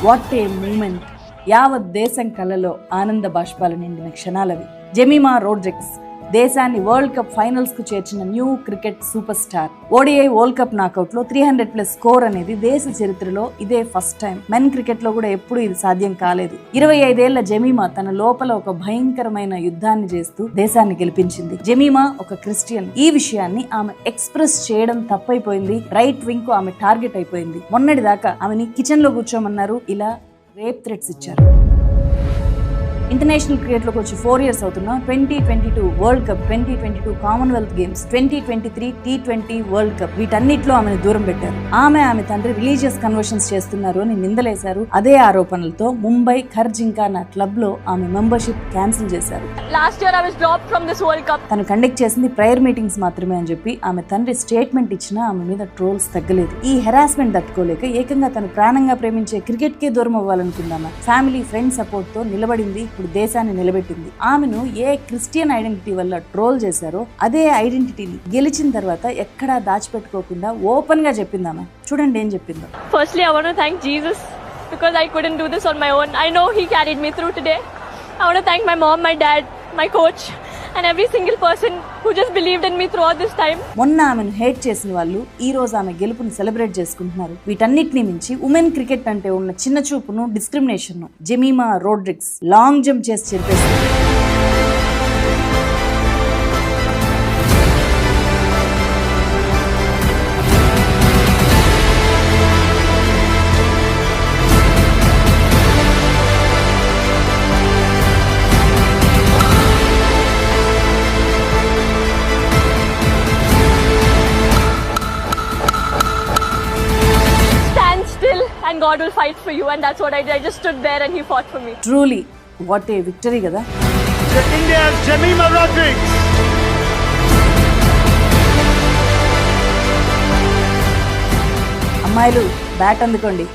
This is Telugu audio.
What a moment. యావత్ దేశం కళ్ళలో ఆనంద బాష్పాలు నిండిన క్షణాలవి. జెమిమా రోడ్రిగ్స్ దేశాన్ని వరల్డ్ కప్ ఫైనల్స్ కు చేర్చిన new cricket super star. ODI world cup knockout లో 300+ స్కోర్ అనేది దేశ చరిత్రలో ఇదే ఫస్ట్ టైం. మెన్ క్రికెట్ లో కూడా ఎప్పుడు ఇది సాధ్యం కాలేదు. 25 ఏళ్ల జెమిమా తన లోపల ఒక భయంకరమైన యుద్ధాన్ని చేస్తూ దేశాన్ని గెలిపించింది. జెమిమా ఒక క్రిస్టియన్. ఈ విషయాన్ని ఆమె ఎక్స్ప్రెస్ చేయడం తప్పైపోయింది. రైట్ వింగ్ కు ఆమె టార్గెట్ అయిపోయింది. మొన్నటి దాకా ఆమెని కిచెన్ లో కూర్చోమన్నారు, ఇలా రేప్ థ్రెట్స్ ఇచ్చారు. ఇంటర్నేషనల్ క్రికెట్ లోకి వచ్చి 4 years అవుతున్న 2022 world cup, 2022 Commonwealth games, 2023 T20 world cup, వీటన్నిటిలో ఆమెను దూరం పెట్టారు. ఆమె తండ్రి రిలీజియస్ కన్వర్షన్స్ చేస్తున్నారు అని నిందలేశారు. అదే ఆరోపణలతో ముంబై ఖర్జింకానా క్లబ్ లో ఆమె మెంబర్షిప్ క్యాన్సిల్ చేశారు. Last year I was dropped from this World Cup. తను కండక్ట్ చేసింది ప్రేయర్ మీటింగ్స్ మాత్రమే అని చెప్పి ఆమె తండ్రి స్టేట్మెంట్ ఇచ్చినా ఆమె మీద ట్రోల్స్ తగ్గలేదు. ఈ హెరాస్మెంట్ తట్టుకోలేక ఏకంగా తను ప్రాణంగా ప్రేమించే క్రికెట్ కే దూరం అవ్వాలనుకుందామా. ఫ్యామిలీ ఫ్రెండ్ సపోర్ట్ తో నిలబడింది, దేశాన్ని నిలబెట్టింది. ఆమెను ఏ క్రిస్టియన్ ఐడెంటిటీ వల్ల ట్రోల్ చేశారో అదే ఐడెంటిటీని గెలిచిన తర్వాత ఎక్కడా దాచిపెట్టుకోకుండా ఓపెన్ గా చెప్పిందామె. చూడండి ఏం చెప్పిందో. Firstly, I want to thank Jesus because I couldn't do this on my own. I know he carried me through today. I want to thank my mom, my dad, my coach and every single person who just believed in me throughout this time. మొన్న ఆమెను హేట్ చేసిన వాళ్ళు ఈ రోజు ఆమె గెలుపుని సెలబ్రేట్ చేసుకుంటున్నారు. వీటన్నిటిని మించి ఉమెన్ క్రికెట్ అంటే ఉన్న చిన్న చూపును, డిస్క్రిమినేషన్ ను జెమిమా రోడ్రిగ్స్ లాంగ్ జంప్ చేసి చెరిపేసింది. And God will fight for you, and that's what I did. I just stood there and he fought for me. Truly, what a victory kada. India's Jemimah Rodrigues. అమ్మాయిలు బ్యాట్ అందుకోండి.